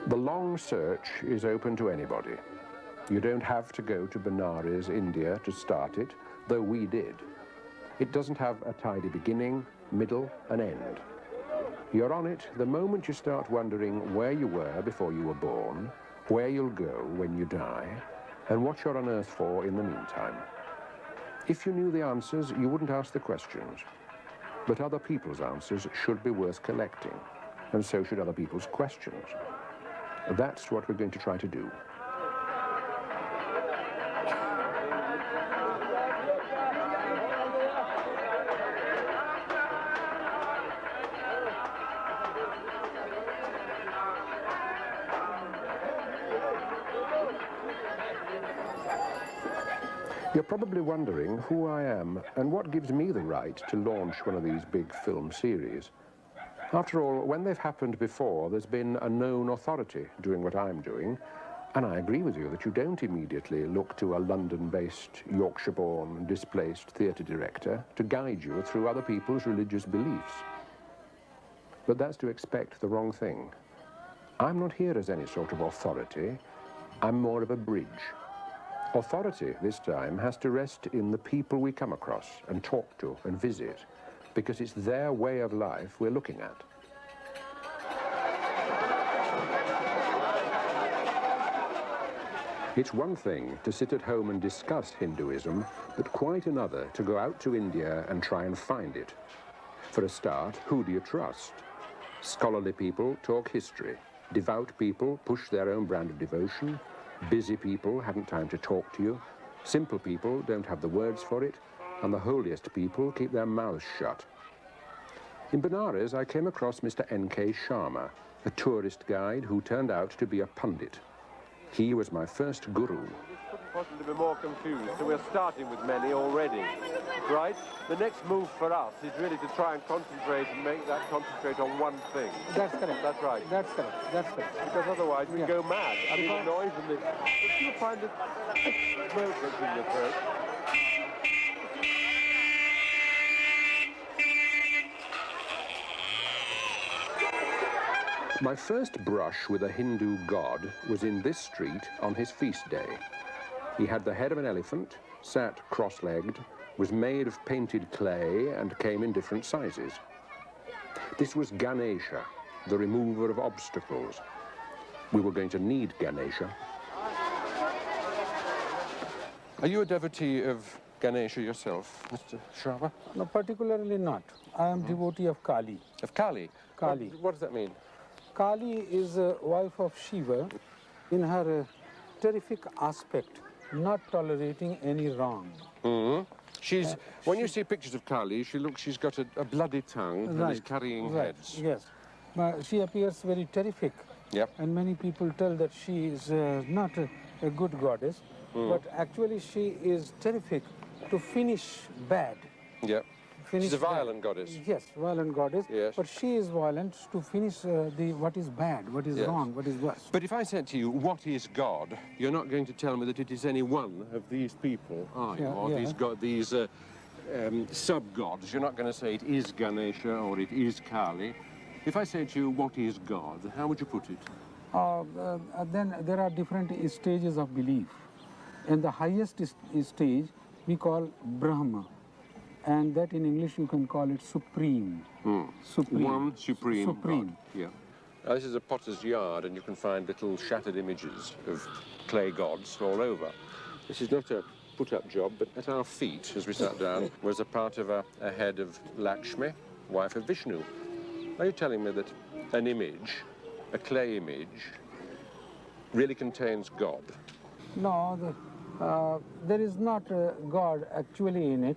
The long search is open to anybody. You don't have to go to Benares, India to start it, though we did. It doesn't have a tidy beginning, middle, and end. You're on it the moment you start wondering where you were before you were born, where you'll go when you die, and what you're on earth for in the meantime. If you knew the answers, you wouldn't ask the questions. But other people's answers should be worth collecting, and so should other people's questions. That's what we're going to try to do. You're probably wondering who I am and what gives me the right to launch one of these big film series. After all, when they've happened before, there's been a known authority doing what I'm doing, and I agree with you that you don't immediately look to a London-based, Yorkshire-born, displaced theatre director to guide you through other people's religious beliefs. But that's to expect the wrong thing. I'm not here as any sort of authority. I'm more of a bridge. Authority, this time, has to rest in the people we come across and talk to and visit, because it's their way of life we're looking at. It's one thing to sit at home and discuss Hinduism, but quite another to go out to India and try and find it. For a start, who do you trust? Scholarly people talk history. Devout people push their own brand of devotion. Busy people haven't time to talk to you. Simple people don't have the words for it. And the holiest people keep their mouths shut. In Benares, I came across Mr. N.K. Sharma, a tourist guide who turned out to be a pundit. He was my first guru. Couldn't possibly be more confused, so we're starting with many already, right? The next move for us is really to try and concentrate and make that concentrate on one thing. That's correct. That's right. That's correct. That's correct. Because otherwise we go mad. I mean, the noise and the... But you find it... smoke that's in your throat. My first brush with a Hindu god was in this street on his feast day. He had the head of an elephant, sat cross-legged, was made of painted clay and came in different sizes. This was Ganesha, the remover of obstacles. We were going to need Ganesha. Are you a devotee of Ganesha yourself, Mr. Sharma? No, particularly not. I am devotee of Kali. Of Kali? Kali. What does that mean? Kali is a wife of Shiva in her terrific aspect, not tolerating any wrong. Mm-hmm. When you see pictures of Kali, she's got a bloody tongue and is carrying heads. Yes, but she appears very terrific. Yep. And many people tell that she is not a good goddess, but actually she is terrific to finish bad. Yep. She's a violent goddess. Yes, violent goddess. Yes. But she is violent to finish what is bad, what is wrong, what is worse. But if I said to you, what is God? You're not going to tell me that it is any one of these people, are you? Or these sub-gods. You're not going to say it is Ganesha or it is Kali. If I say to you, what is God? How would you put it? Then there are different stages of belief. And the highest stage we call Brahma. And that in English you can call it supreme. Supreme. One supreme God. Yeah. This is a potter's yard, and you can find little shattered images of clay gods all over. This is not a put-up job, but at our feet, as we sat down, was a part of a head of Lakshmi, wife of Vishnu. Are you telling me that an image, a clay image, really contains God? No, there is not God actually in it.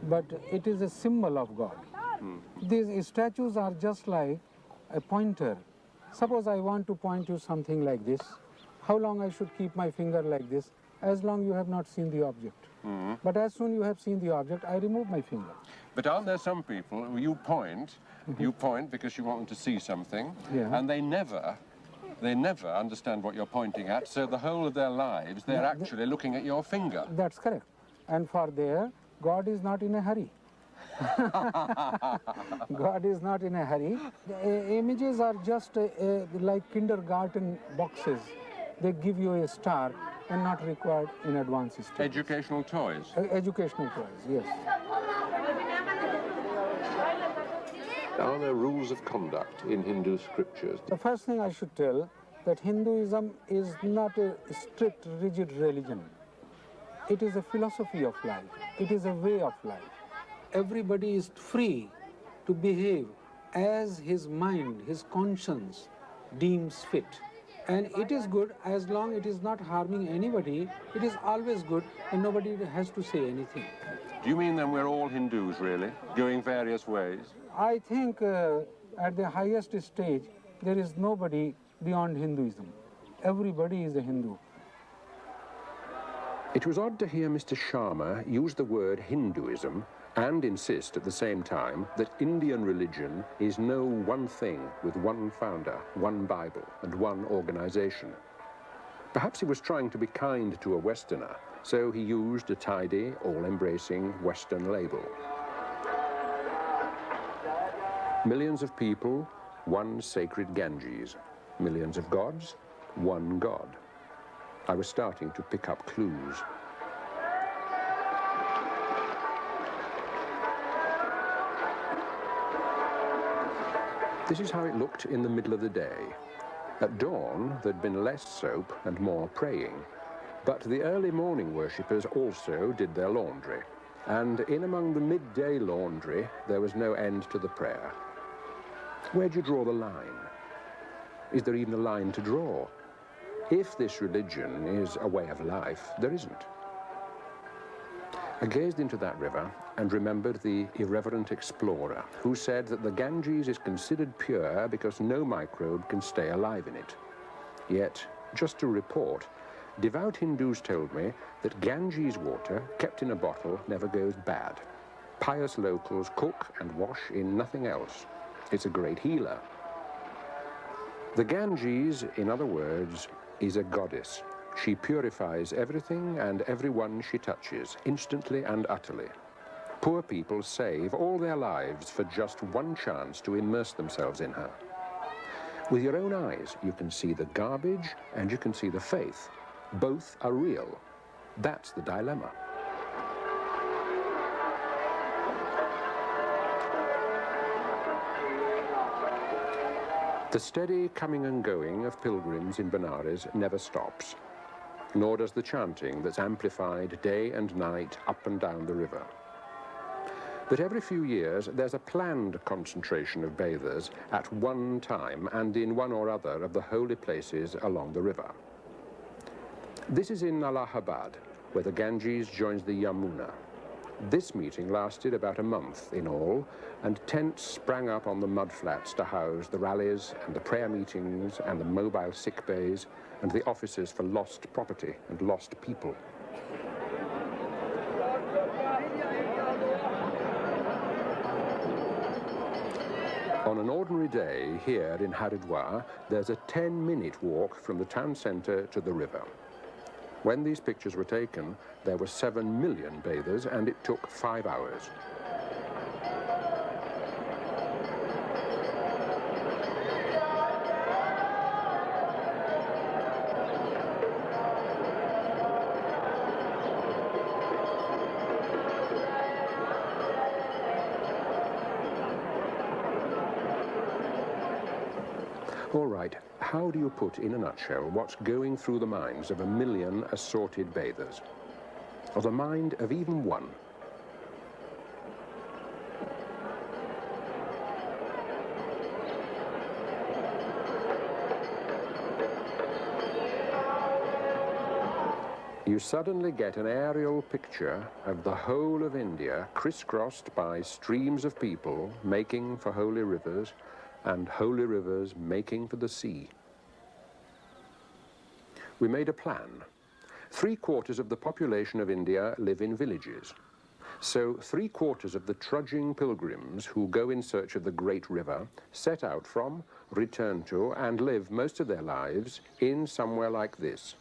But it is a symbol of God. These statues are just like a pointer. Suppose I want to point you something like this. How long I should keep my finger like this? As long you have not seen the object. But as soon you have seen the object, I remove my finger. But aren't there some people who you point because you want them to see something, and they never understand what you're pointing at, so the whole of their lives they're actually looking at your finger. That's correct. And for there, God is not in a hurry. God is not in a hurry. The images are just like kindergarten boxes. They give you a star and not required in advance studies. Educational toys? Educational toys, yes. Are there rules of conduct in Hindu scriptures? The first thing I should tell that Hinduism is not a strict, rigid religion. It is a philosophy of life. It is a way of life. Everybody is free to behave as his mind, his conscience deems fit. And it is good as long it is not harming anybody. It is always good and nobody has to say anything. Do you mean then we're all Hindus, really, going various ways? I think at the highest stage, there is nobody beyond Hinduism. Everybody is a Hindu. It was odd to hear Mr. Sharma use the word Hinduism and insist at the same time that Indian religion is no one thing with one founder, one Bible, and one organization. Perhaps he was trying to be kind to a Westerner, so he used a tidy, all-embracing Western label. Millions of people, one sacred Ganges. Millions of gods, one God. I was starting to pick up clues. This is how it looked in the middle of the day. At dawn, there'd been less soap and more praying. But the early morning worshippers also did their laundry. And in among the midday laundry, there was no end to the prayer. Where'd you draw the line? Is there even a line to draw? If this religion is a way of life, there isn't. I gazed into that river and remembered the irreverent explorer who said that the Ganges is considered pure because no microbe can stay alive in it. Yet, just to report, devout Hindus told me that Ganges water, kept in a bottle, never goes bad. Pious locals cook and wash in nothing else. It's a great healer. The Ganges, in other words, is a goddess. She purifies everything and everyone she touches, instantly and utterly. Poor people save all their lives for just one chance to immerse themselves in her. With your own eyes, you can see the garbage and you can see the faith. Both are real. That's the dilemma. The steady coming and going of pilgrims in Benares never stops, nor does the chanting that's amplified day and night up and down the river. But every few years, there's a planned concentration of bathers at one time and in one or other of the holy places along the river. This is in Allahabad, where the Ganges joins the Yamuna. This meeting lasted about a month in all, and tents sprang up on the mudflats to house the rallies and the prayer meetings and the mobile sick bays and the offices for lost property and lost people. On an ordinary day here in Haridwar, there's a 10-minute walk from the town centre to the river. When these pictures were taken, there were 7 million bathers and it took 5 hours. All right, how do you put in a nutshell what's going through the minds of 1 million assorted bathers? Or the mind of even one? You suddenly get an aerial picture of the whole of India crisscrossed by streams of people making for holy rivers and holy rivers making for the sea. We made a plan. 3/4 of the population of India live in villages. So 3/4 of the trudging pilgrims who go in search of the great river set out from, return to, and live most of their lives in somewhere like this,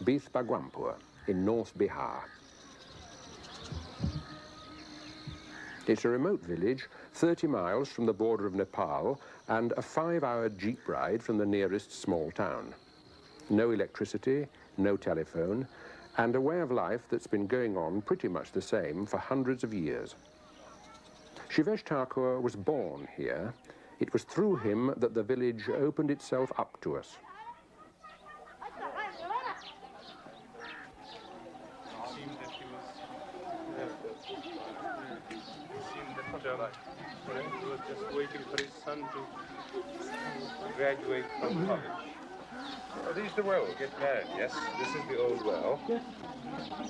Bhith Bhagwanpur in North Bihar. It's a remote village, 30 miles from the border of Nepal, and a 5-hour jeep ride from the nearest small town. No electricity, no telephone, and a way of life that's been going on pretty much the same for hundreds of years. Shivesh Thakur was born here. It was through him that the village opened itself up to us. He was just waiting for his son to graduate from college. Are these the well? Get married, yes? This is the old well. Yes.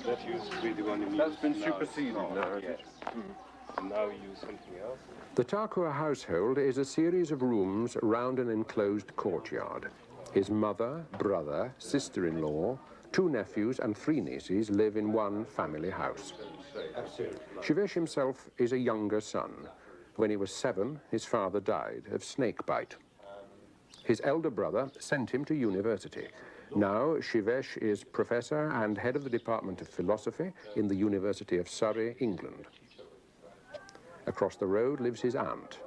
That used to be the one in use. That's been superseded now, yes. And now we use something else. The Thakur household is a series of rooms round an enclosed courtyard. His mother, brother, sister-in-law, 2 nephews and 3 nieces live in one family house. Shivesh himself is a younger son. When he was 7, his father died of snake bite. His elder brother sent him to university. Now Shivesh is professor and head of the Department of Philosophy in the University of Surrey, England. Across the road lives his aunt.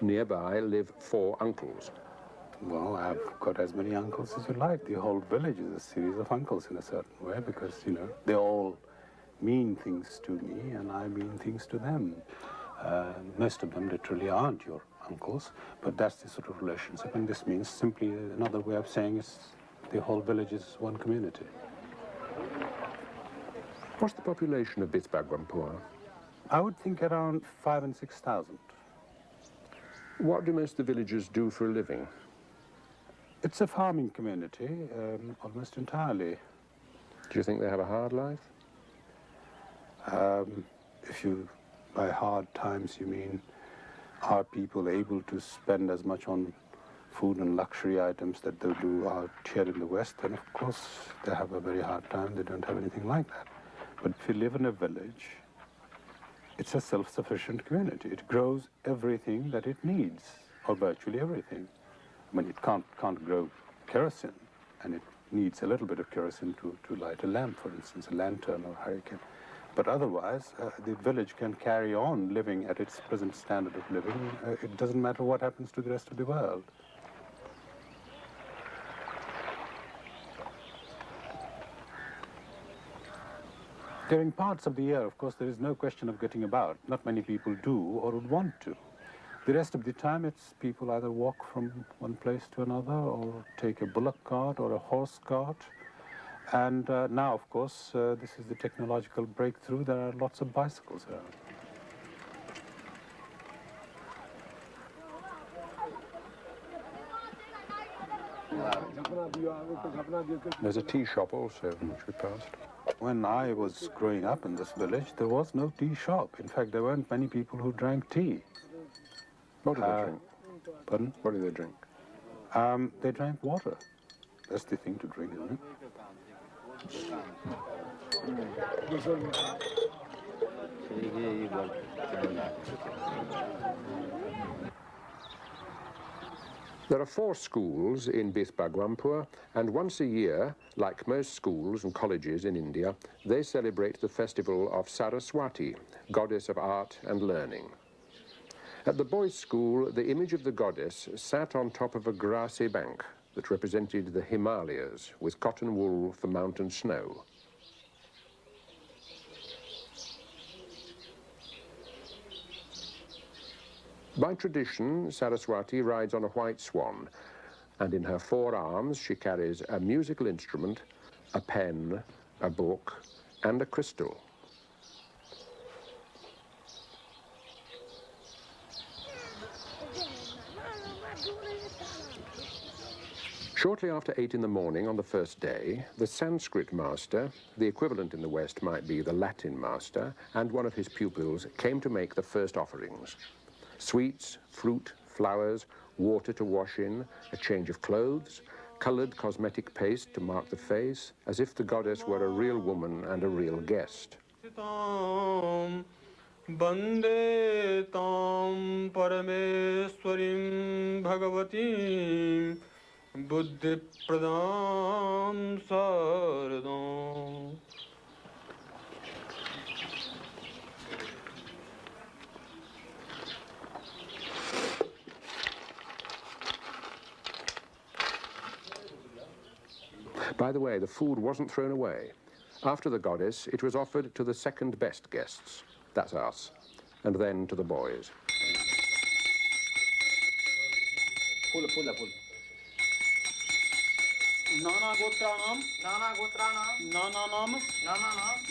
Nearby live 4 uncles. Well, I've got as many uncles as you like. The whole village is a series of uncles in a certain way because, you know, they all mean things to me and I mean things to them. Most of them literally aren't your uncles, but that's the sort of relationship, and this means simply another way of saying is the whole village is one community. What's the population of Bhith Bhagwanpur? I would think around 5,000 and 6,000. What do most of the villagers do for a living? It's a farming community, almost entirely. Do you think they have a hard life? If you, by hard times, you mean, are people able to spend as much on food and luxury items that they do out here in the West, then of course they have a very hard time. They don't have anything like that. But if you live in a village, it's a self-sufficient community. It grows everything that it needs, or virtually everything. I mean, it can't grow kerosene, and it needs a little bit of kerosene to light a lamp, for instance, a lantern or hurricane. But otherwise, the village can carry on living at its present standard of living. It doesn't matter what happens to the rest of the world. During parts of the year, of course, there is no question of getting about. Not many people do or would want to. The rest of the time, it's people either walk from one place to another or take a bullock cart or a horse cart. And now, of course, this is the technological breakthrough. There are lots of bicycles around. There's a tea shop also, which we passed. When I was growing up in this village, there was no tea shop. In fact, there weren't many people who drank tea. What did they drink? Pardon? What did they drink? They drank water. That's the thing to drink, isn't it? There are 4 schools in Bhith Bhagwanpur, and once a year, like most schools and colleges in India, they celebrate the festival of Saraswati, goddess of art and learning. At the boys' school, the image of the goddess sat on top of a grassy bank that represented the Himalayas with cotton wool for mountain snow. By tradition, Saraswati rides on a white swan, and in her 4 arms she carries a musical instrument, a pen, a book, and a crystal. Shortly after 8 in the morning on the first day, the Sanskrit master, the equivalent in the West might be the Latin master, and one of his pupils came to make the first offerings. Sweets, fruit, flowers, water to wash in, a change of clothes, colored cosmetic paste to mark the face, as if the goddess were a real woman and a real guest. Bande tam parameswarim bhagavatim buddhi pradam saradam. By the way, the food wasn't thrown away. After the goddess, it was offered to the second best guests. That's us. And then to the boys.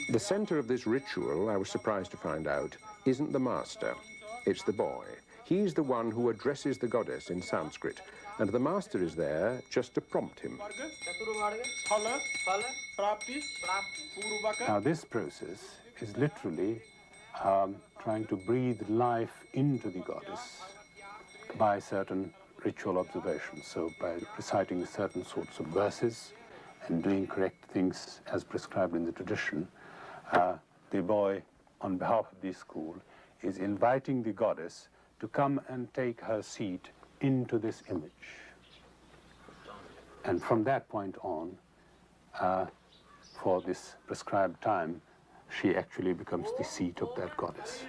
The center of this ritual, I was surprised to find out, isn't the master, it's the boy. He's the one who addresses the goddess in Sanskrit, and the master is there just to prompt him. Now this process is literally trying to breathe life into the goddess by certain ritual observations. So by reciting certain sorts of verses and doing correct things as prescribed in the tradition, the boy, on behalf of the school, is inviting the goddess to come and take her seat into this image. And from that point on, for this prescribed time, she actually becomes the seat of that goddess.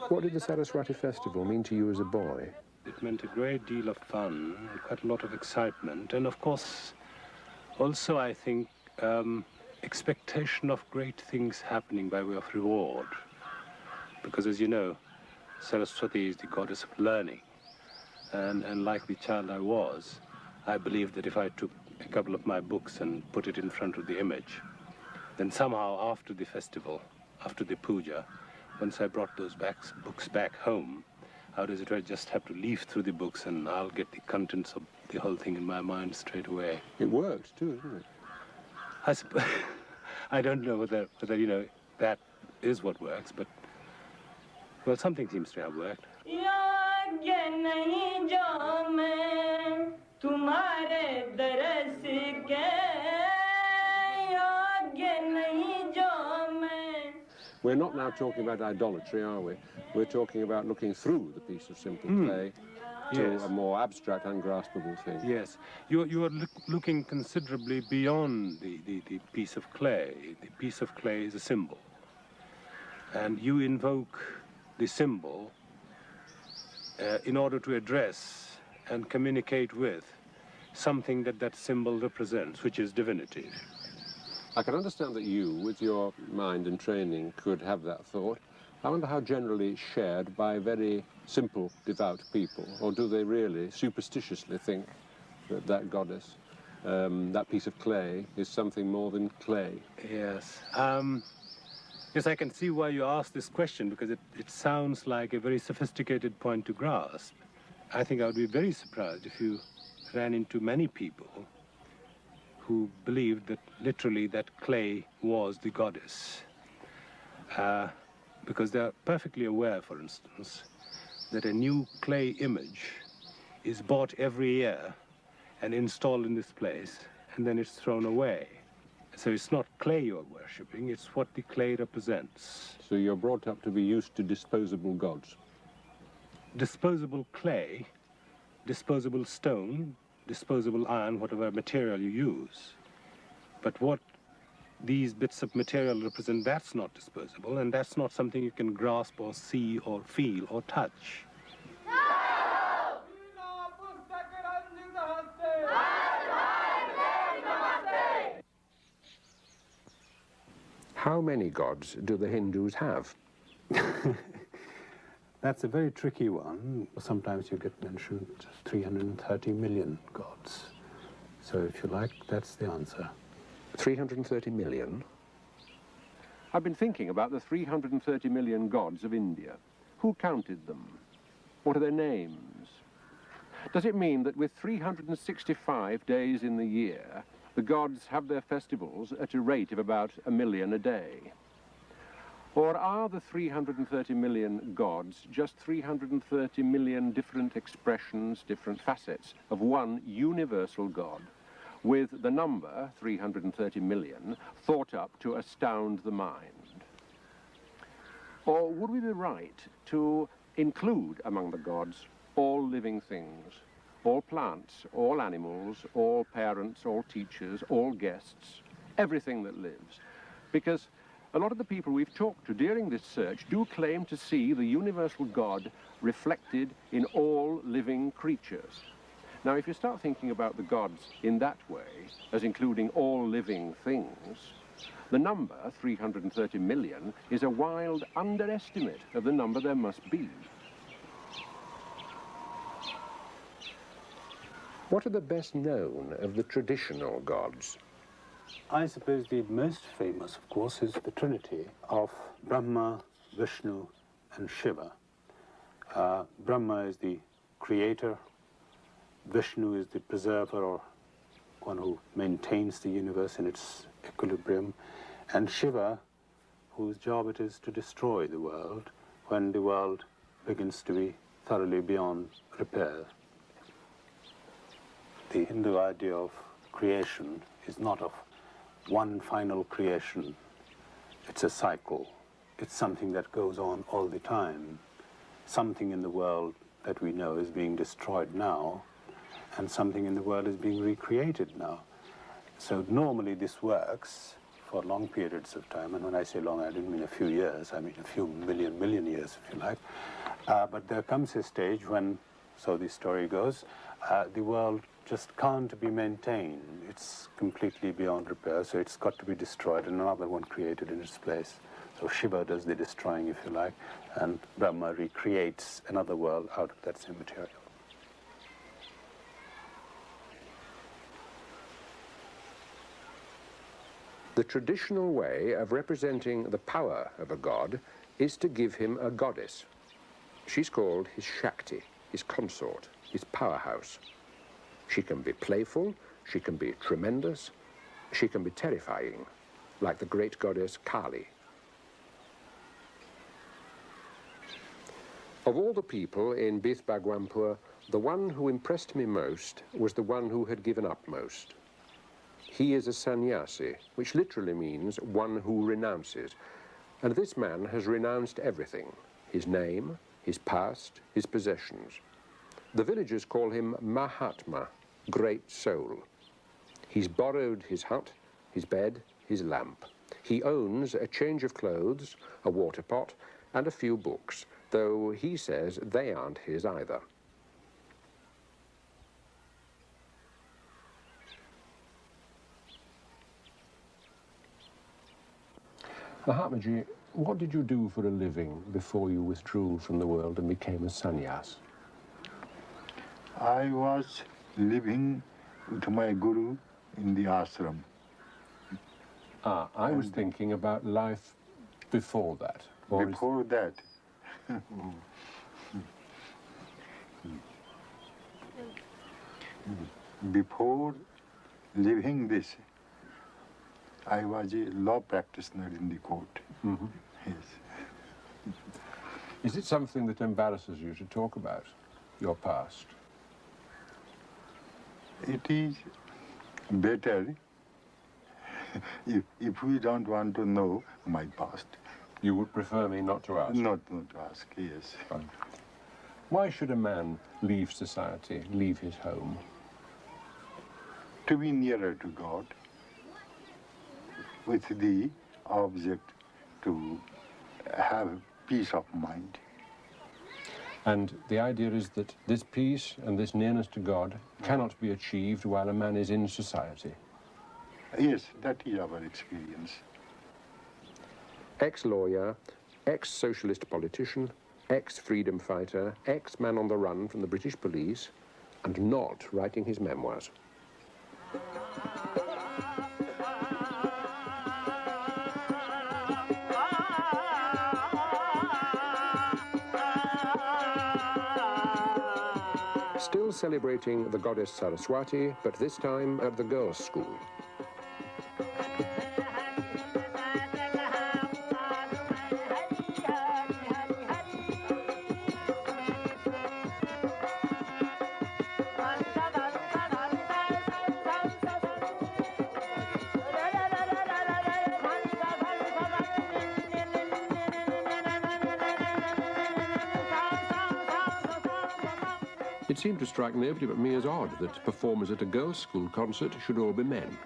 What did the Saraswati festival mean to you as a boy? It meant a great deal of fun, quite a lot of excitement, and of course, also I think, expectation of great things happening by way of reward. Because as you know, Saraswati is the goddess of learning. And like the child I was, I believed that if I took a couple of my books and put it in front of the image, then somehow after the festival, after the puja, once I brought those books back home, how does it I just have to leaf through the books and I'll get the contents of the whole thing in my mind straight away. It worked too, didn't it? I suppose, I don't know whether, you know, that is what works, but, well, something seems to have worked. We're not now talking about idolatry, are we? We're talking about looking through the piece of simple clay to a more abstract, ungraspable thing. Yes, you are looking considerably beyond the piece of clay. The piece of clay is a symbol. And you invoke the symbol in order to address and communicate with something that symbol represents, which is divinity. I can understand that you, with your mind and training, could have that thought. I wonder how generally shared by very simple, devout people, or do they really superstitiously think that that goddess, that piece of clay, is something more than clay? Yes. Yes, I can see why you asked this question, because it sounds like a very sophisticated point to grasp. I think I would be very surprised if you ran into many people who believed that literally that clay was the goddess. Because they're perfectly aware, for instance, that a new clay image is bought every year and installed in this place, and then it's thrown away. So it's not clay you're worshipping, it's what the clay represents. So you're brought up to be used to disposable gods? Disposable clay, disposable stone, disposable iron, whatever material you use. But what these bits of material represent, that's not disposable, and that's not something you can grasp or see or feel or touch. How many gods do the Hindus have? That's a very tricky one. Sometimes you get mentioned 330 million gods. So if you like, that's the answer. 330 million? I've been thinking about the 330 million gods of India. Who counted them? What are their names? Does it mean that with 365 days in the year, the gods have their festivals at a rate of about 1 million a day? Or are the 330 million gods just 330 million different expressions, different facets of one universal God, with the number, 330 million, thought up to astound the mind? Or would we be right to include among the gods all living things, all plants, all animals, all parents, all teachers, all guests, everything that lives? Because A lot of the people we've talked to during this search do claim to see the universal God reflected in all living creatures. Now, if you start thinking about the gods in that way, as including all living things, the number, 330 million, is a wild underestimate of the number there must be. What are the best known of the traditional gods? I suppose the most famous, of course, is the Trinity of Brahma, Vishnu, and Shiva. Brahma is the creator, Vishnu is the preserver, or one who maintains the universe in its equilibrium, and Shiva, whose job it is to destroy the world when the world begins to be thoroughly beyond repair. The Hindu idea of creation is not of one final creation. It's a cycle. It's something that goes on all the time. Something in the world that we know is being destroyed now, and something in the world is being recreated now. So normally this works for long periods of time, and when I say long, I don't mean a few years, I mean a few million years, if you like. But there comes a stage when, so the story goes, the world just can't be maintained. It's completely beyond repair, so it's got to be destroyed and another one created in its place. So Shiva does the destroying, if you like, and Brahma recreates another world out of that same material. The traditional way of representing the power of a god is to give him a goddess. She's called his Shakti, his consort, his powerhouse. She can be playful, she can be tremendous, she can be terrifying, like the great goddess Kali. Of all the people in Bhith Bhagwanpur, the one who impressed me most was the one who had given up most. He is a sannyasi, which literally means one who renounces. And this man has renounced everything: his name, his past, his possessions. The villagers call him Mahatma, great soul. He's borrowed his hut, his bed, his lamp. He owns a change of clothes, a water pot, and a few books, though he says they aren't his either. Mahatmaji, what did you do for a living before you withdrew from the world and became a sannyas? I was living with my guru in the ashram. I was thinking about life before that. Before that, before leaving this, I was a law practitioner in the court. Mm-hmm. Yes. Is it something that embarrasses you to talk about, your past? It is better if we don't want to know my past. You would prefer me not to ask? Not to ask, yes. Fine. Why should a man leave society, leave his home? To be nearer to God, with the object to have peace of mind. And the idea is that this peace and this nearness to God cannot be achieved while a man is in society. Yes, that is our experience. Ex-lawyer, ex-socialist politician, ex-freedom fighter, ex-man on the run from the British police, and not writing his memoirs. Still celebrating the goddess Saraswati, but this time at the girls' school. It seemed to strike nobody but me as odd that performers at a girls' school concert should all be men.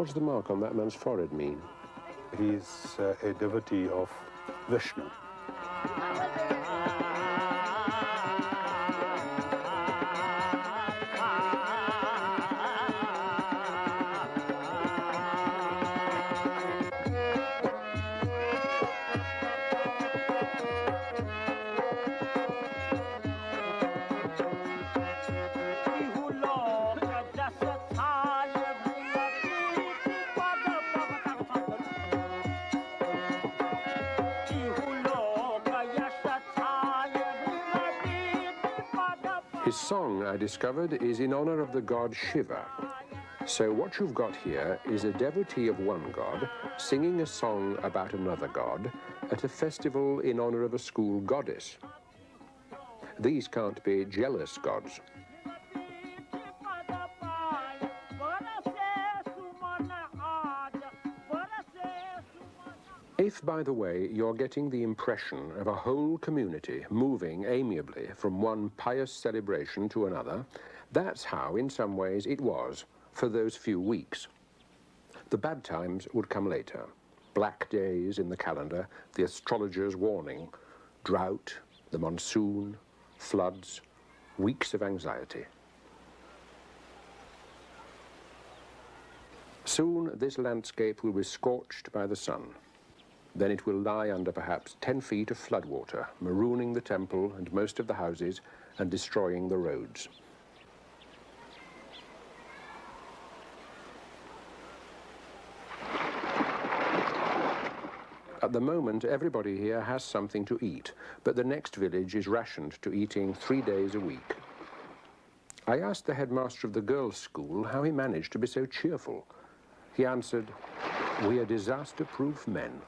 What's the mark on that man's forehead mean? He's a devotee of Vishnu. His song, I discovered, is in honor of the god Shiva. So what you've got here is a devotee of one god singing a song about another god at a festival in honor of a school goddess. These can't be jealous gods. If, by the way, you're getting the impression of a whole community moving amiably from one pious celebration to another, that's how, in some ways, it was for those few weeks. The bad times would come later. Black days in the calendar, the astrologer's warning, drought, the monsoon, floods, weeks of anxiety. Soon, this landscape will be scorched by the sun. Then it will lie under perhaps 10 feet of floodwater, marooning the temple and most of the houses and destroying the roads. At the moment, everybody here has something to eat, but the next village is rationed to eating 3 days a week. I asked the headmaster of the girls' school how he managed to be so cheerful. He answered, "We are disaster-proof men."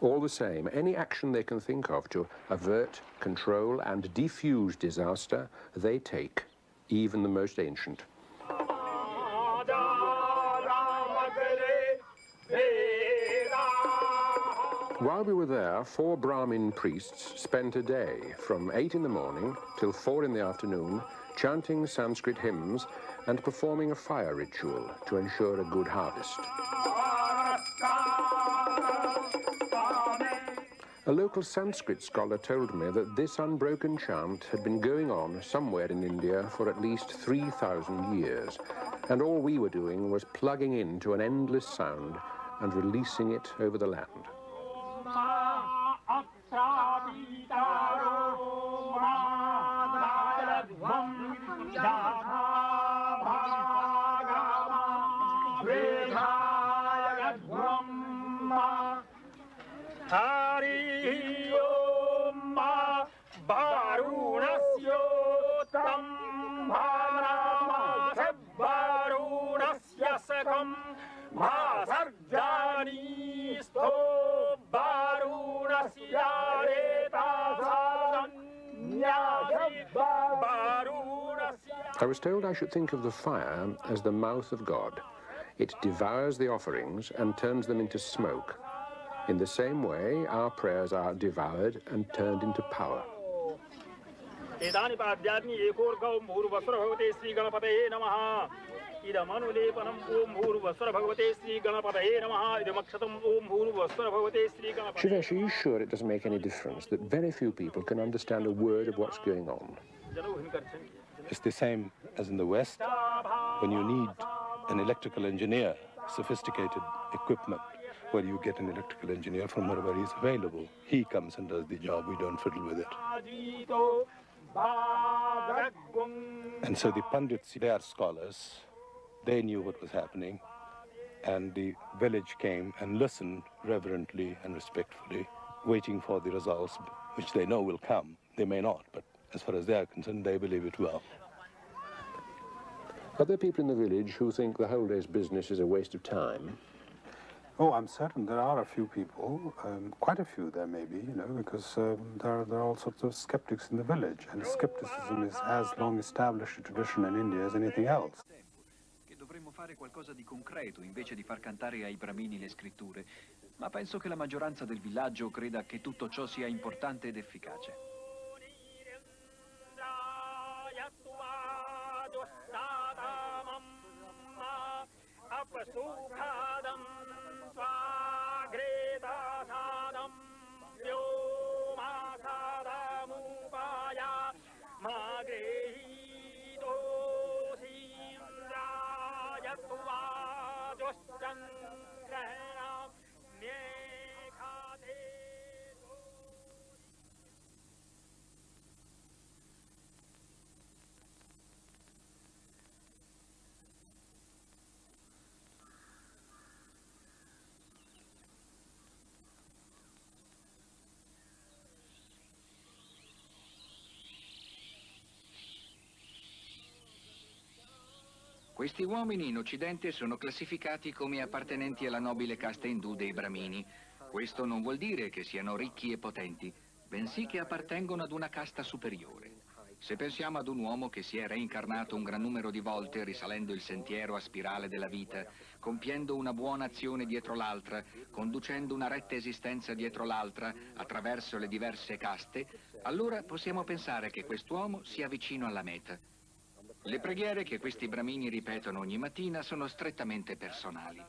All the same, any action they can think of to avert, control, and defuse disaster, they take, even the most ancient. While we were there, 4 Brahmin priests spent a day from 8 in the morning till 4 in the afternoon chanting Sanskrit hymns and performing a fire ritual to ensure a good harvest. A local Sanskrit scholar told me that this unbroken chant had been going on somewhere in India for at least 3,000 years, and all we were doing was plugging into an endless sound and releasing it over the land. I was told I should think of the fire as the mouth of God. It devours the offerings and turns them into smoke. In the same way, our prayers are devoured and turned into power. Shivesh, are you sure it doesn't make any difference that very few people can understand a word of what's going on? It's the same as in the West. When you need an electrical engineer, sophisticated equipment, well, you get an electrical engineer from wherever he's available. He comes and does the job. We don't fiddle with it. And so the Pandits, they are scholars. They knew what was happening. And the village came and listened reverently and respectfully, waiting for the results, which they know will come. They may not, but as far as they are concerned, they believe it will. Are there people in the village who think the whole day's business is a waste of time? Oh, I'm certain there are a few people, quite a few there may be, you know, because there are all sorts of skeptics in the village, and skepticism is as long established a tradition in India as anything else. Che dovremmo fare qualcosa di concreto invece di far cantare ai bramini le scritture, ma penso che la maggioranza del villaggio creda che tutto ciò sia importante ed efficace. Questi uomini in Occidente sono classificati come appartenenti alla nobile casta indù dei Brahmini. Questo non vuol dire che siano ricchi e potenti, bensì che appartengono ad una casta superiore. Se pensiamo ad un uomo che si è reincarnato un gran numero di volte risalendo il sentiero a spirale della vita, compiendo una buona azione dietro l'altra, conducendo una retta esistenza dietro l'altra attraverso le diverse caste, allora possiamo pensare che quest'uomo sia vicino alla meta. Le preghiere che questi bramini ripetono ogni mattina sono strettamente personali.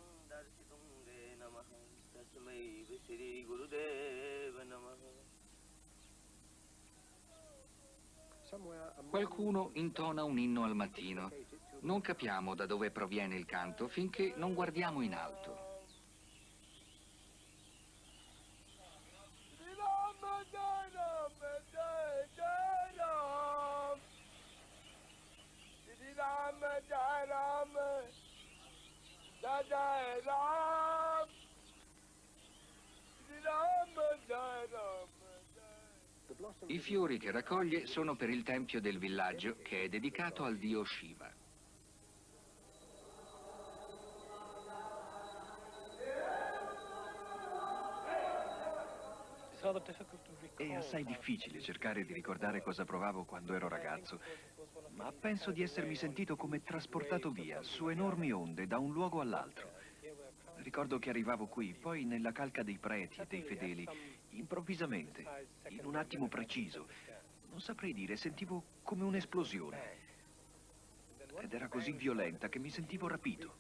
Qualcuno intona un inno al mattino. Non capiamo da dove proviene il canto finché non guardiamo in alto. I fiori che raccoglie sono per il tempio del villaggio che è dedicato al dio Shiva. È assai difficile cercare di ricordare cosa provavo quando ero ragazzo, ma penso di essermi sentito come trasportato via su enormi onde da un luogo all'altro. Ricordo che arrivavo qui, poi nella calca dei preti e dei fedeli, improvvisamente, in un attimo preciso. Non saprei dire, sentivo come un'esplosione. Ed era così violenta che mi sentivo rapito.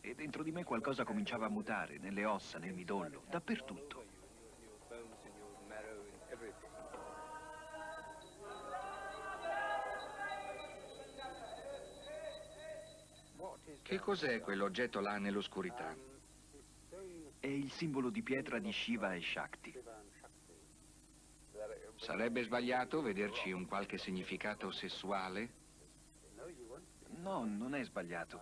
E dentro di me qualcosa cominciava a mutare, nelle ossa, nel midollo, dappertutto. Che cos'è quell'oggetto là nell'oscurità? È il simbolo di pietra di Shiva e Shakti. Sarebbe sbagliato vederci un qualche significato sessuale? No, non è sbagliato.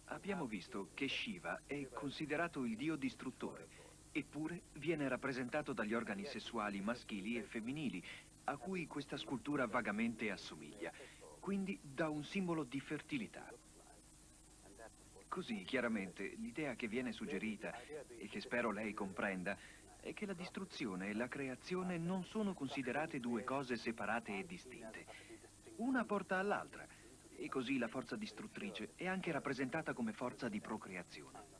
Abbiamo visto che Shiva è considerato il dio distruttore, eppure viene rappresentato dagli organi sessuali maschili e femminili, a cui questa scultura vagamente assomiglia, quindi da un simbolo di fertilità. Così, chiaramente, l'idea che viene suggerita, e che spero lei comprenda, è che la distruzione e la creazione non sono considerate due cose separate e distinte. Una porta all'altra, e così la forza distruttrice è anche rappresentata come forza di procreazione.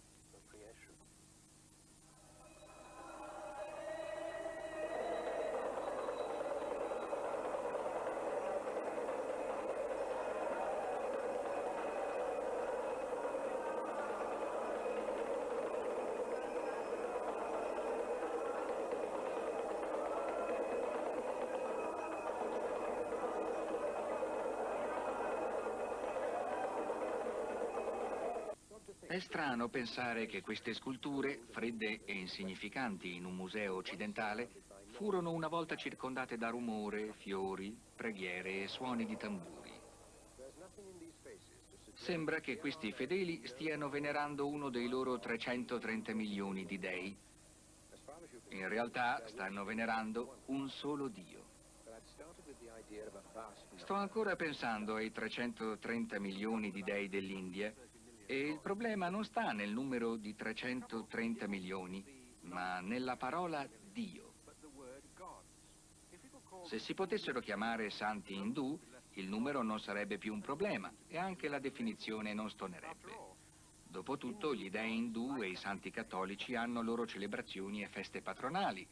È strano pensare che queste sculture, fredde e insignificanti in un museo occidentale, furono una volta circondate da rumore, fiori, preghiere e suoni di tamburi. Sembra che questi fedeli stiano venerando uno dei loro 330 milioni di dei. In realtà stanno venerando un solo Dio. Sto ancora pensando ai 330 milioni di dei dell'India e il problema non sta nel numero di 330 milioni, ma nella parola Dio. Se si potessero chiamare santi indù, il numero non sarebbe più un problema e anche la definizione non stonerebbe. Dopotutto, gli dei indù e i santi cattolici hanno loro celebrazioni e feste patronali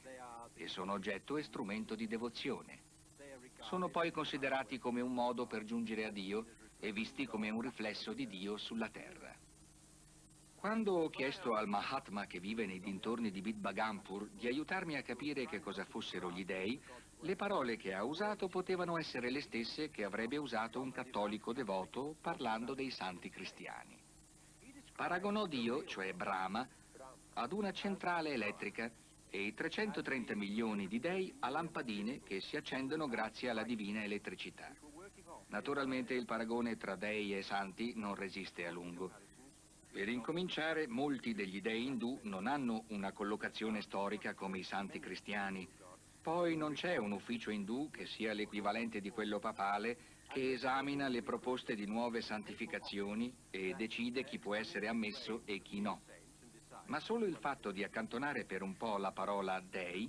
e sono oggetto e strumento di devozione. Sono poi considerati come un modo per giungere a Dio e visti come un riflesso di Dio sulla terra. Quando ho chiesto al Mahatma che vive nei dintorni di Bhith Bhagwanpur di aiutarmi a capire che cosa fossero gli dei, le parole che ha usato potevano essere le stesse che avrebbe usato un cattolico devoto parlando dei santi cristiani. Paragonò Dio, cioè Brahma, ad una centrale elettrica e i 330 milioni di dei a lampadine che si accendono grazie alla divina elettricità. Naturalmente il paragone tra dei e santi non resiste a lungo. Per incominciare, molti degli dei indù non hanno una collocazione storica come i santi cristiani. Poi non c'è un ufficio indù che sia l'equivalente di quello papale che esamina le proposte di nuove santificazioni e decide chi può essere ammesso e chi no. Ma solo il fatto di accantonare per un po' la parola dei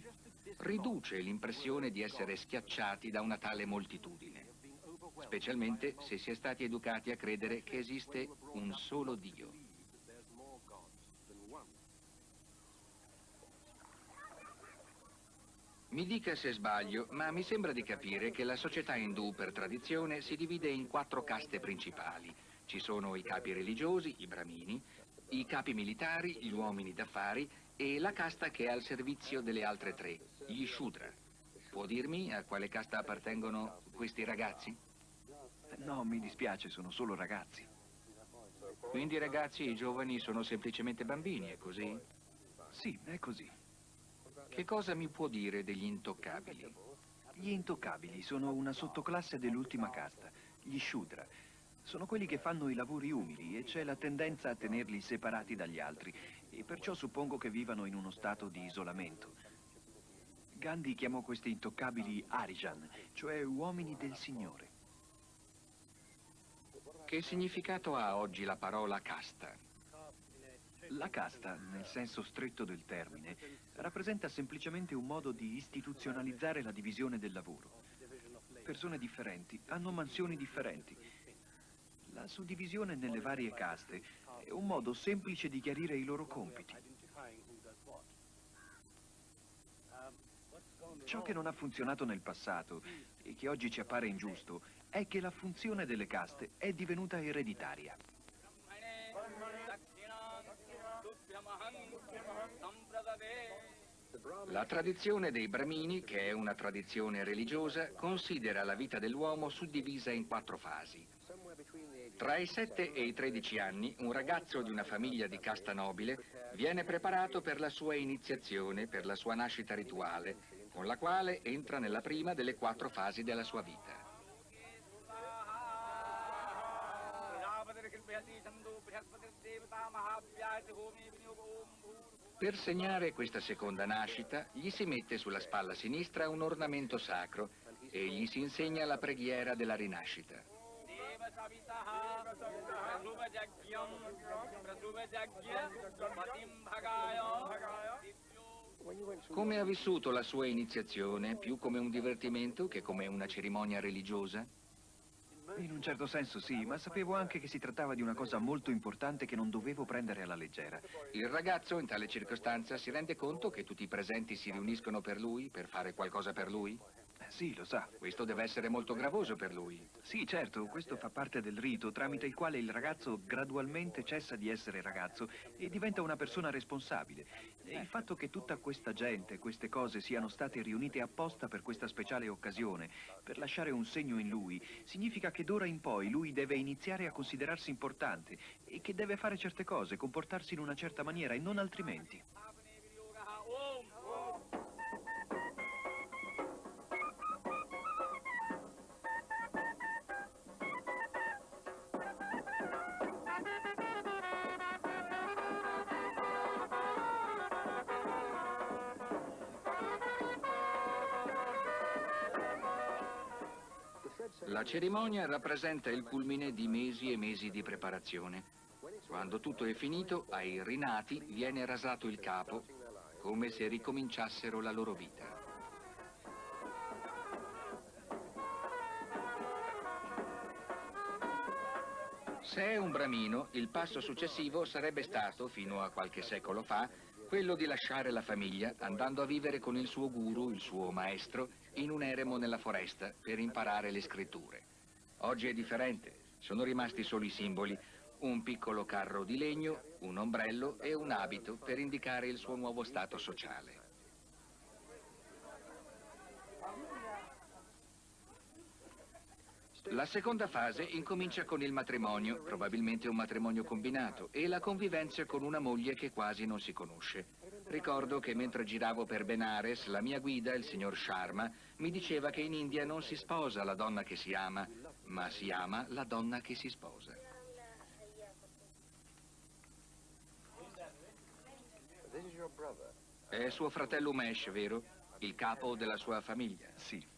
riduce l'impressione di essere schiacciati da una tale moltitudine, specialmente se si è stati educati a credere che esiste un solo Dio. Mi dica se sbaglio, ma mi sembra di capire che la società indù per tradizione si divide in 4 caste principali. Ci sono i capi religiosi, i bramini, i capi militari, gli uomini d'affari e la casta che è al servizio delle altre 3, gli shudra. Può dirmi a quale casta appartengono questi ragazzi? No, mi dispiace, sono solo ragazzi. Quindi i ragazzi e i giovani sono semplicemente bambini, è così? Sì, è così. Che cosa mi può dire degli intoccabili? Gli intoccabili sono una sottoclasse dell'ultima casta, gli shudra. Sono quelli che fanno i lavori umili e c'è la tendenza a tenerli separati dagli altri e perciò suppongo che vivano in uno stato di isolamento. Gandhi chiamò questi intoccabili Arijan, cioè uomini del Signore. Che significato ha oggi la parola casta? La casta, nel senso stretto del termine, rappresenta semplicemente un modo di istituzionalizzare la divisione del lavoro. Persone differenti hanno mansioni differenti. La suddivisione nelle varie caste è un modo semplice di chiarire i loro compiti. Ciò che non ha funzionato nel passato e che oggi ci appare ingiusto è che la funzione delle caste è divenuta ereditaria. La tradizione dei bramini, che è una tradizione religiosa, considera la vita dell'uomo suddivisa in 4 fasi. Tra i 7 e i 13 anni, un ragazzo di una famiglia di casta nobile viene preparato per la sua iniziazione, per la sua nascita rituale, con la quale entra nella prima delle 4 fasi della sua vita. Per segnare questa seconda nascita, gli si mette sulla spalla sinistra un ornamento sacro e gli si insegna la preghiera della rinascita. Come ha vissuto la sua iniziazione? Più come un divertimento che come una cerimonia religiosa? In un certo senso sì, ma sapevo anche che si trattava di una cosa molto importante che non dovevo prendere alla leggera. Il ragazzo, in tale circostanza, si rende conto che tutti i presenti si riuniscono per lui, per fare qualcosa per lui? Sì, lo sa. Questo deve essere molto gravoso per lui. Sì, certo, questo fa parte del rito tramite il quale il ragazzo gradualmente cessa di essere ragazzo e diventa una persona responsabile. E il fatto che tutta questa gente, queste cose siano state riunite apposta per questa speciale occasione, per lasciare un segno in lui, significa che d'ora in poi lui deve iniziare a considerarsi importante e che deve fare certe cose, comportarsi in una certa maniera e non altrimenti. La cerimonia rappresenta il culmine di mesi e mesi di preparazione. Quando tutto è finito, ai rinati viene rasato il capo, come se ricominciassero la loro vita. Se è un bramino, il passo successivo sarebbe stato, fino a qualche secolo fa, quello di lasciare la famiglia andando a vivere con il suo guru, il suo maestro, in un eremo nella foresta per imparare le scritture. Oggi è differente, sono rimasti solo i simboli. un piccolo carro di legno, un ombrello e un abito per indicare il suo nuovo stato sociale. La seconda fase incomincia con il matrimonio, probabilmente un matrimonio combinato, e la convivenza con una moglie che quasi non si conosce. Ricordo che mentre giravo per Benares, la mia guida, il signor Sharma, mi diceva che in India non si sposa la donna che si ama, ma si ama la donna che si sposa. È suo fratello Umesh, vero? Il capo della sua famiglia? Sì.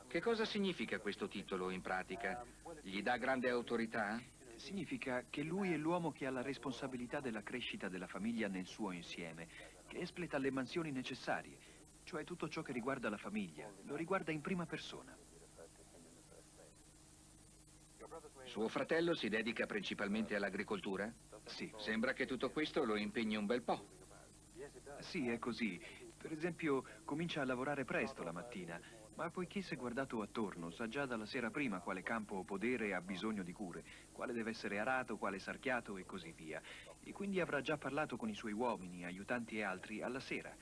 Che cosa significa questo titolo in pratica? Gli dà grande autorità? Significa che lui è l'uomo che ha la responsabilità della crescita della famiglia nel suo insieme, che espleta le mansioni necessarie, cioè tutto ciò che riguarda la famiglia, lo riguarda in prima persona. Suo fratello si dedica principalmente all'agricoltura? Sì. Sembra che tutto questo lo impegni un bel po'. Sì, è così. Per esempio, comincia a lavorare presto la mattina, ma poiché si è guardato attorno, sa già dalla sera prima quale campo o podere ha bisogno di cure, quale deve essere arato, quale sarchiato e così via. E quindi avrà già parlato con i suoi uomini, aiutanti e altri alla sera.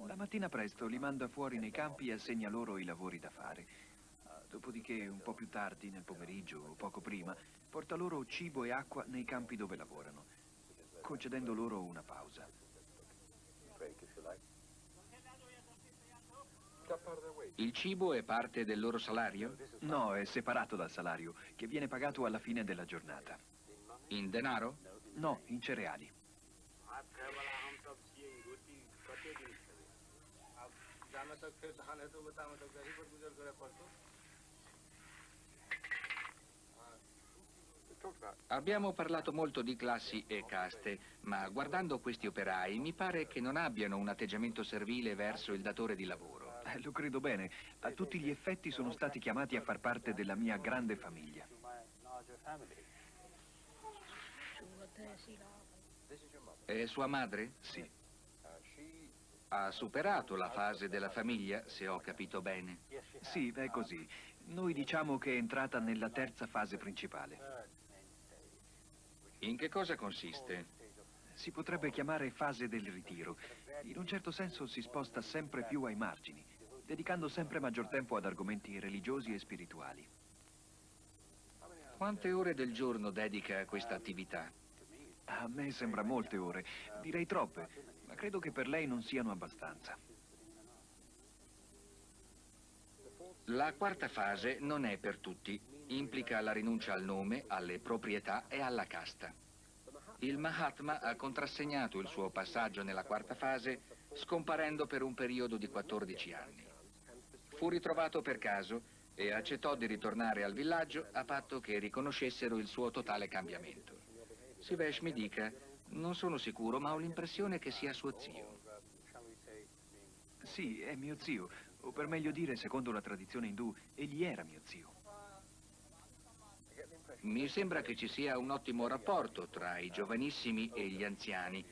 La mattina presto li manda fuori nei campi e assegna loro i lavori da fare. Dopodiché, un po' più tardi, nel pomeriggio o poco prima, porta loro cibo e acqua nei campi dove lavorano, concedendo loro una pausa. Il cibo è parte del loro salario? No, è separato dal salario, che viene pagato alla fine della giornata. In denaro? No, in cereali. Abbiamo parlato molto di classi e caste, ma guardando questi operai mi pare che non abbiano un atteggiamento servile verso il datore di lavoro. Lo credo bene. A tutti gli effetti sono stati chiamati a far parte della mia grande famiglia. È sua madre? Sì. Ha superato la fase della famiglia, se ho capito bene. Sì, è così. Noi diciamo che è entrata nella terza fase principale. In che cosa consiste? Si potrebbe chiamare fase del ritiro. In un certo senso si sposta sempre più ai margini, dedicando sempre maggior tempo ad argomenti religiosi e spirituali. Quante ore del giorno dedica a questa attività? A me sembra molte ore, direi troppe, ma credo che per lei non siano abbastanza. La quarta fase non è per tutti. Implica la rinuncia al nome, alle proprietà e alla casta. Il Mahatma ha contrassegnato il suo passaggio nella quarta fase, scomparendo per un periodo di 14 anni. Fu ritrovato per caso e accettò di ritornare al villaggio a patto che riconoscessero il suo totale cambiamento. Sivesh mi dica, non sono sicuro, ma ho l'impressione che sia suo zio. Sì, è mio zio, o per meglio dire, secondo la tradizione indù, egli era mio zio. Mi sembra che ci sia un ottimo rapporto tra i giovanissimi e gli anziani,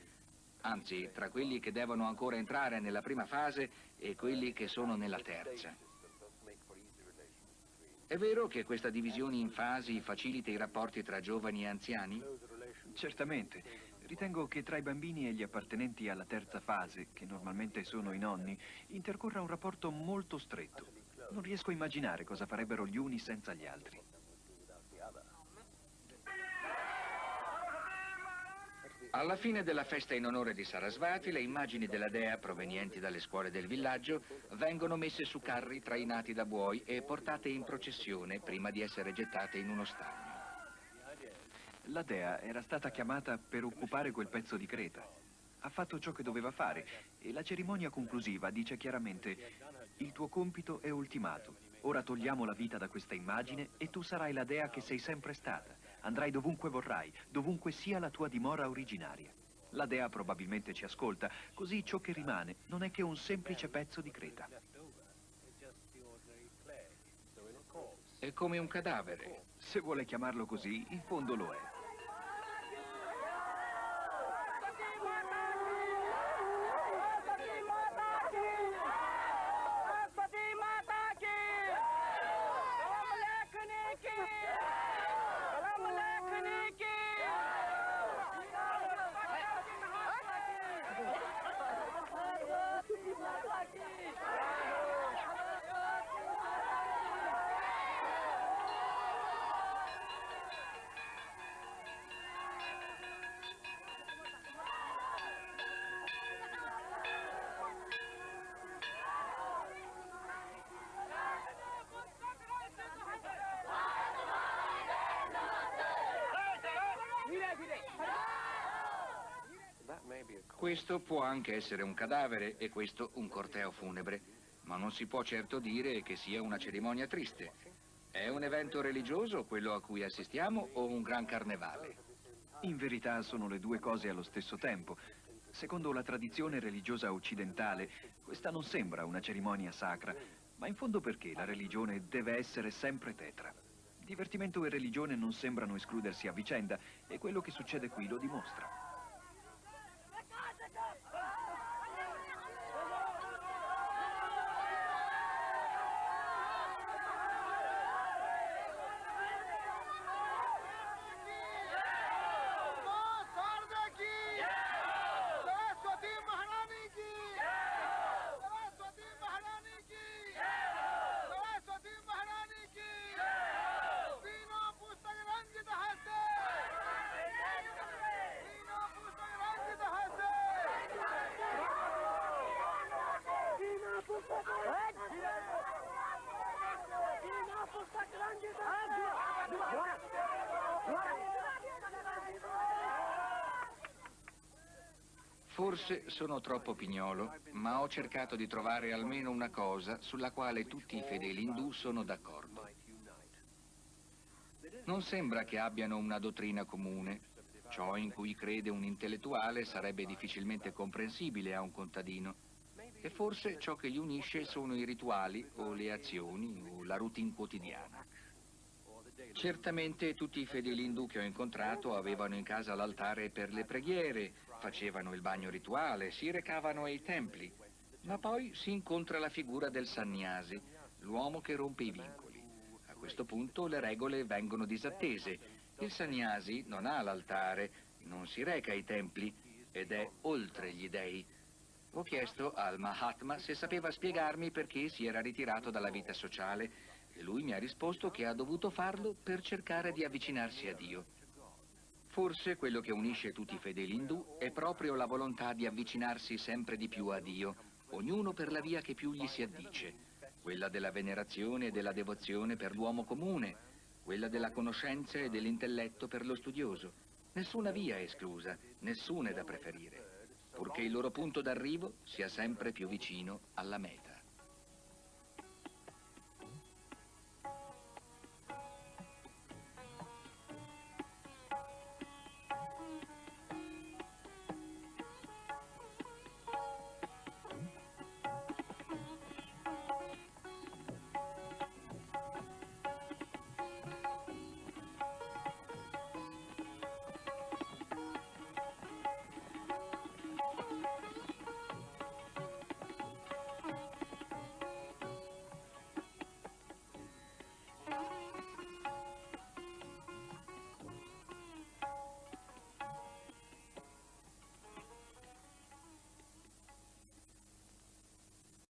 anzi, tra quelli che devono ancora entrare nella prima fase e quelli che sono nella terza. È vero che questa divisione in fasi facilita i rapporti tra giovani e anziani? Certamente. Ritengo che tra i bambini e gli appartenenti alla terza fase, che normalmente sono i nonni, intercorra un rapporto molto stretto. Non riesco a immaginare cosa farebbero gli uni senza gli altri. Alla fine della festa in onore di Sarasvati, le immagini della dea provenienti dalle scuole del villaggio vengono messe su carri trainati da buoi e portate in processione prima di essere gettate in uno stagno. La dea era stata chiamata per occupare quel pezzo di creta. Ha fatto ciò che doveva fare e la cerimonia conclusiva dice chiaramente: il tuo compito è ultimato. Ora togliamo la vita da questa immagine e tu sarai la dea che sei sempre stata. Andrai dovunque vorrai, dovunque sia la tua dimora originaria. La dea probabilmente ci ascolta, così ciò che rimane non è che un semplice pezzo di creta. È come un cadavere. Se vuole chiamarlo così, in fondo lo è. Questo può anche essere un cadavere e questo un corteo funebre, ma non si può certo dire che sia una cerimonia triste. È un evento religioso quello a cui assistiamo o un gran carnevale? In verità sono le due cose allo stesso tempo. Secondo la tradizione religiosa occidentale, questa non sembra una cerimonia sacra, ma in fondo perché la religione deve essere sempre tetra. Divertimento e religione non sembrano escludersi a vicenda e quello che succede qui lo dimostra. Forse sono troppo pignolo, ma ho cercato di trovare almeno una cosa sulla quale tutti i fedeli indù sono d'accordo. Non sembra che abbiano una dottrina comune. Ciò in cui crede un intellettuale sarebbe difficilmente comprensibile a un contadino. E forse ciò che li unisce sono i rituali o le azioni o la routine quotidiana. Certamente tutti i fedeli indù che ho incontrato avevano in casa l'altare per le preghiere, facevano il bagno rituale, si recavano ai templi, ma poi si incontra la figura del sannyasi, l'uomo che rompe i vincoli. A questo punto le regole vengono disattese. Il sannyasi non ha l'altare, non si reca ai templi ed è oltre gli dei. Ho chiesto al Mahatma se sapeva spiegarmi perché si era ritirato dalla vita sociale e lui mi ha risposto che ha dovuto farlo per cercare di avvicinarsi a Dio. Forse quello che unisce tutti i fedeli indù è proprio la volontà di avvicinarsi sempre di più a Dio, ognuno per la via che più gli si addice, quella della venerazione e della devozione per l'uomo comune, quella della conoscenza e dell'intelletto per lo studioso. Nessuna via è esclusa, nessuna è da preferire, purché il loro punto d'arrivo sia sempre più vicino alla meta.